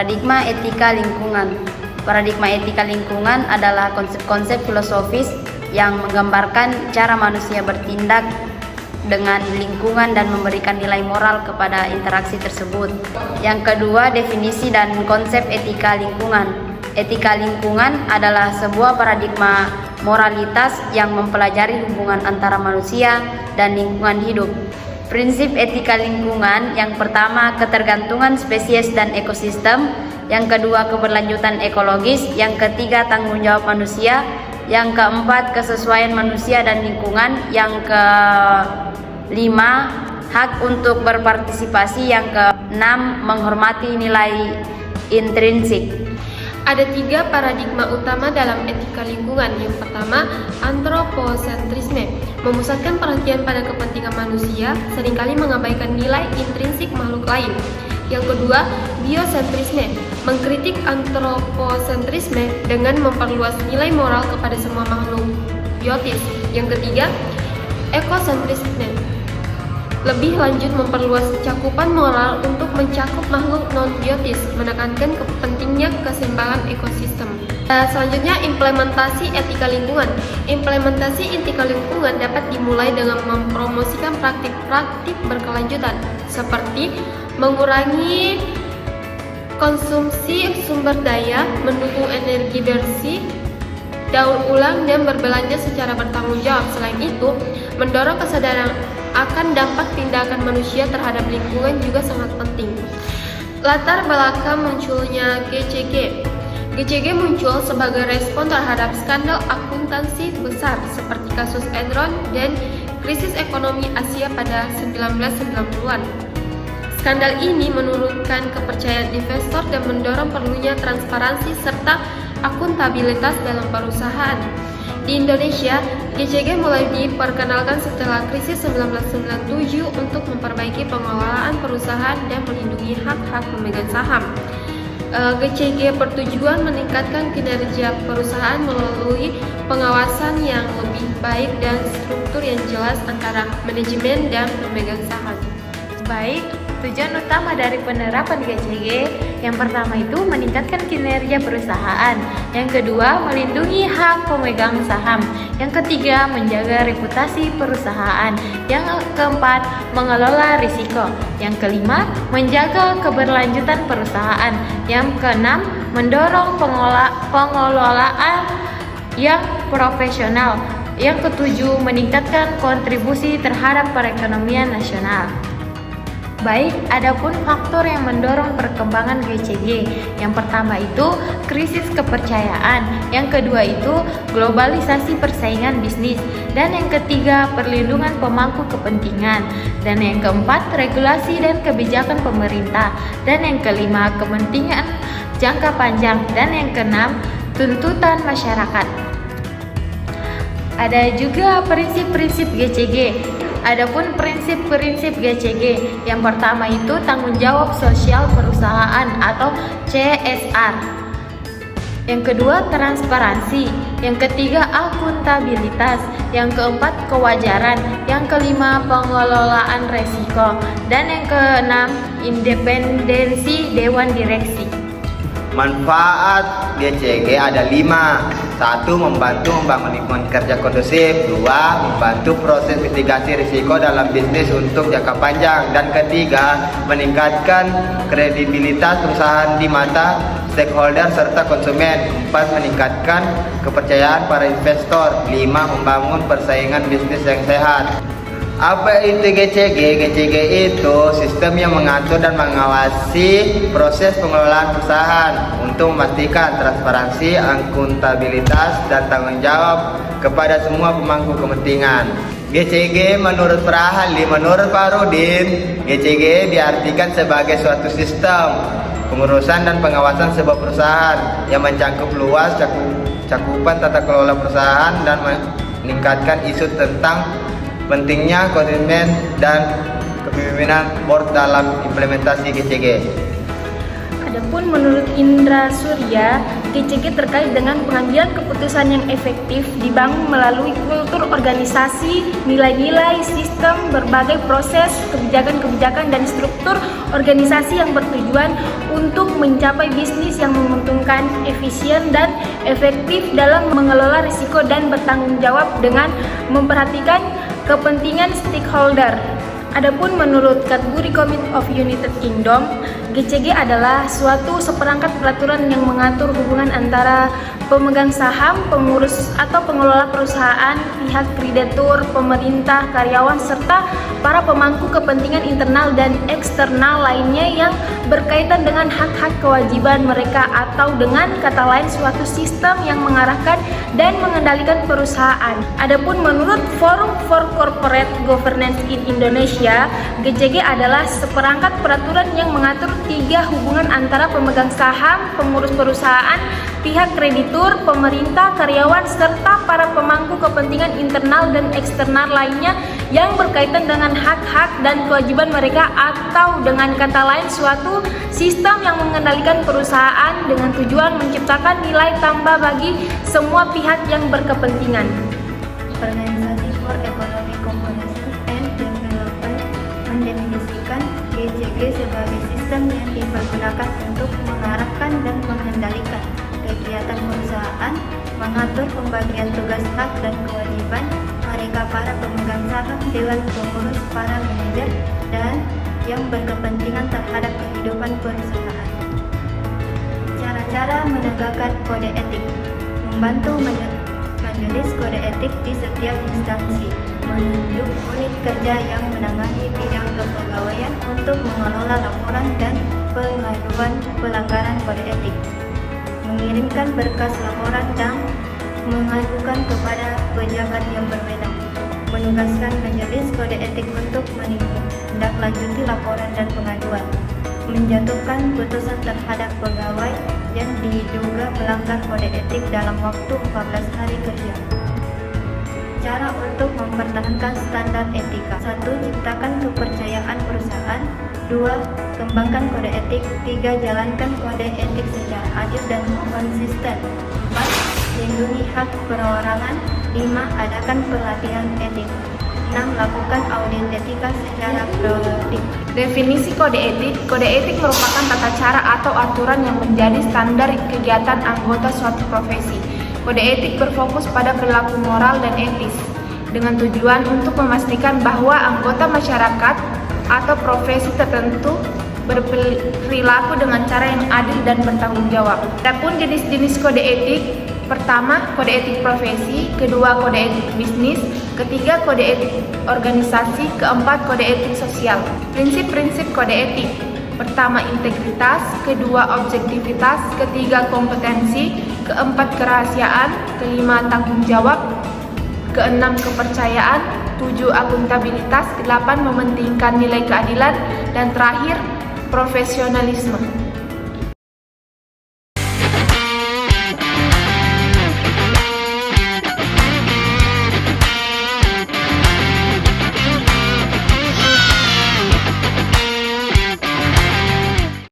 Paradigma etika lingkungan. Paradigma etika lingkungan adalah konsep-konsep filosofis yang menggambarkan cara manusia bertindak dengan lingkungan dan memberikan nilai moral kepada interaksi tersebut. Yang kedua, definisi dan konsep etika lingkungan. Etika lingkungan adalah sebuah paradigma moralitas yang mempelajari hubungan antara manusia dan lingkungan hidup. Prinsip etika lingkungan yang pertama, ketergantungan spesies dan ekosistem. Yang kedua, keberlanjutan ekologis. Yang ketiga, tanggung jawab manusia. Yang keempat, kesesuaian manusia dan lingkungan. Yang kelima, hak untuk berpartisipasi. Yang keenam, menghormati nilai intrinsik. Ada 3 paradigma utama dalam etika lingkungan. Yang pertama, antroposentrisme, memusatkan perhatian pada kepentingan manusia, seringkali mengabaikan nilai intrinsik makhluk lain. Yang kedua, biosentrisme, mengkritik antroposentrisme dengan memperluas nilai moral kepada semua makhluk biotis. Yang ketiga, ekosentrisme, lebih lanjut memperluas cakupan moral untuk mencakup makhluk non-biotis, menekankan pentingnya keseimbangan ekosistem. Selanjutnya, implementasi etika lingkungan. Implementasi etika lingkungan dapat dimulai dengan mempromosikan praktik-praktik berkelanjutan, seperti mengurangi konsumsi sumber daya, mendukung energi bersih, daur ulang, dan berbelanja secara bertanggung jawab. Selain itu, mendorong kesadaran akan dampak tindakan manusia terhadap lingkungan juga sangat penting. Latar belakang munculnya GCG. GCG muncul sebagai respon terhadap skandal akuntansi besar seperti kasus Enron dan krisis ekonomi Asia pada 1990-an. Skandal ini menurunkan kepercayaan investor dan mendorong perlunya transparansi serta akuntabilitas dalam perusahaan. Di Indonesia, GCG mulai diperkenalkan setelah krisis 1997 untuk memperbaiki pengelolaan perusahaan dan melindungi hak-hak pemegang saham. GCG bertujuan meningkatkan kinerja perusahaan melalui pengawasan yang lebih baik dan struktur yang jelas antara manajemen dan pemegang saham. Baik, tujuan utama dari penerapan GCG yang pertama itu meningkatkan kinerja perusahaan, yang kedua melindungi hak pemegang saham, yang ketiga menjaga reputasi perusahaan, yang keempat mengelola risiko, yang kelima menjaga keberlanjutan perusahaan, yang keenam mendorong pengelolaan yang profesional, yang ketujuh meningkatkan kontribusi terhadap perekonomian nasional. Baik, adapun faktor yang mendorong perkembangan GCG. Yang pertama itu krisis kepercayaan, yang kedua itu globalisasi persaingan bisnis, dan yang ketiga perlindungan pemangku kepentingan, dan yang keempat regulasi dan kebijakan pemerintah, dan yang kelima kepentingan jangka panjang, dan yang keenam tuntutan masyarakat. Ada juga prinsip-prinsip GCG. Adapun prinsip-prinsip GCG, yang pertama itu tanggung jawab sosial perusahaan atau CSR. Yang kedua transparansi, yang ketiga akuntabilitas, yang keempat kewajaran, yang kelima pengelolaan resiko, dan yang keenam independensi dewan direksi. Manfaat GCG ada 5. 1. Membantu membangun lingkungan kerja kondusif. 2. Membantu proses mitigasi risiko dalam bisnis untuk jangka panjang. Dan ketiga, meningkatkan kredibilitas perusahaan di mata stakeholder serta konsumen. 4. Meningkatkan kepercayaan para investor. 5. Membangun persaingan bisnis yang sehat. Apa itu GCG? GCG itu sistem yang mengatur dan mengawasi proses pengelolaan perusahaan untuk memastikan transparansi, akuntabilitas, dan tanggung jawab kepada semua pemangku kepentingan. GCG menurut para ahli, menurut Pak Rudin, GCG diartikan sebagai suatu sistem pengurusan dan pengawasan sebuah perusahaan yang mencakup luas cakupan tata kelola perusahaan dan meningkatkan isu tentang pentingnya komitmen dan kepemimpinan board dalam implementasi GCG. Adapun menurut Indra Surya, GCG terkait dengan pengambilan keputusan yang efektif dibangun melalui kultur organisasi, nilai-nilai, sistem, berbagai proses, kebijakan-kebijakan dan struktur organisasi yang bertujuan untuk mencapai bisnis yang menguntungkan, efisien dan efektif dalam mengelola risiko dan bertanggung jawab dengan memperhatikan kepentingan stakeholder. Adapun menurut Cadbury Committee of United Kingdom, GCG adalah suatu seperangkat peraturan yang mengatur hubungan antara pemegang saham, pengurus atau pengelola perusahaan, pihak kreditur, pemerintah, karyawan, serta para pemangku kepentingan internal dan eksternal lainnya yang berkaitan dengan hak-hak kewajiban mereka, atau dengan kata lain suatu sistem yang mengarahkan dan mengendalikan perusahaan. Adapun menurut Forum for Corporate Governance in Indonesia, GCG adalah seperangkat peraturan yang mengatur 3 hubungan antara pemegang saham, pengurus perusahaan, pihak kreditur, pemerintah, karyawan, serta para pemangku kepentingan internal dan eksternal lainnya yang berkaitan dengan hak-hak dan kewajiban mereka, atau dengan kata lain suatu sistem yang mengendalikan perusahaan dengan tujuan menciptakan nilai tambah bagi semua pihak yang berkepentingan. Organisasi for Economic Cooperation and Development mendefinisikan GCG sebagai sistem yang dipergunakan untuk mengarahkan dan mengendalikan kegiatan perusahaan, mengatur pembagian tugas hak dan kewajiban mereka para pemegang saham, dewan pengurus, para manajer, dan yang berkepentingan terhadap kehidupan perusahaan. Cara-cara menegakkan kode etik: membantu majelis kode etik di setiap instansi, menunjuk unit kerja yang menangani bidang kepegawaian untuk mengelola laporan dan pengaduan pelanggaran kode etik, mengirimkan berkas laporan dan mengadukan kepada pejabat yang berwenang, menugaskan majelis kode etik untuk menindaklanjuti laporan dan pengaduan, menjatuhkan putusan terhadap pegawai yang diduga melanggar kode etik dalam waktu 14 hari kerja. Cara untuk mempertahankan standar etika: 1. Ciptakan kepercayaan perusahaan. 2. Kembangkan kode etik. 3. Jalankan kode etik secara adil dan konsisten. 4. Lindungi hak perorangan. 5. Adakan pelatihan etik. 6. Lakukan audit etika secara periodik. Definisi kode etik. Kode etik merupakan tata cara atau aturan yang menjadi standar kegiatan anggota suatu profesi. Kode etik berfokus pada perilaku moral dan etis, dengan tujuan untuk memastikan bahwa anggota masyarakat atau profesi tertentu berperilaku dengan cara yang adil dan bertanggung jawab. Adapun jenis-jenis kode etik: pertama, kode etik profesi; kedua, kode etik bisnis; ketiga, kode etik organisasi; keempat, kode etik sosial. Prinsip-prinsip kode etik: pertama, integritas; kedua, objektivitas; ketiga, kompetensi; keempat, kerahasiaan; kelima, tanggung jawab; keenam, kepercayaan; 7. Akuntabilitas; 8. Mementingkan nilai keadilan; dan terakhir, profesionalisme.